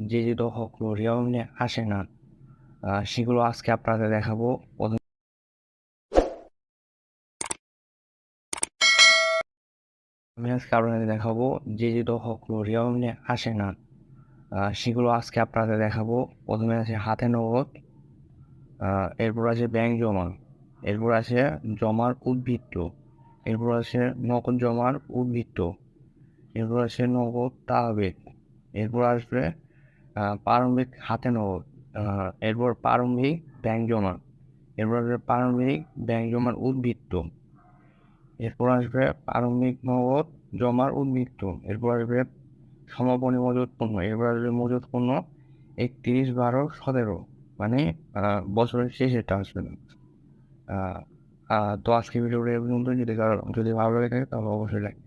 যে হকলরিয়াম নিয়ে আসে না, সেগুলো আজকে আপনাদের দেখাবো। আমি আজকে আপনাদের দেখাবো যে হকলরিয়াম নিয়ে আসে না, সেগুলো আজকে আপনাদের দেখাবো। প্রথমে আছে হাতে নগদ, এরপর আছে ব্যাংক জমা, এরপর আছে জমার উদ্বৃত্ত, এরপর আছে নগদ জমার উদ্বৃত্ত, এরপর আছে নগদ তহবিল, এরপর আসবে প্রারম্ভিক হাতে নগদ, এরপর প্রারম্ভিক ব্যাংক জমা, এরপর আসবে প্রারম্ভিক ব্যাংক জমার উদ্বৃত্ত, এরপর আসবে প্রারম্ভিক নগদ জমার উদ্বৃত্ত, এরপর আসবে সমাপনী মজুত পণ্য, এরপর আসবে মজুত পণ্য 31/12/17, মানে বছরের শেষেটা আসবে না। তো আজকে ভিডিওটা এই পর্যন্ত। যদি ভালো লাগে থাকে তাহলে অবশ্যই লাইক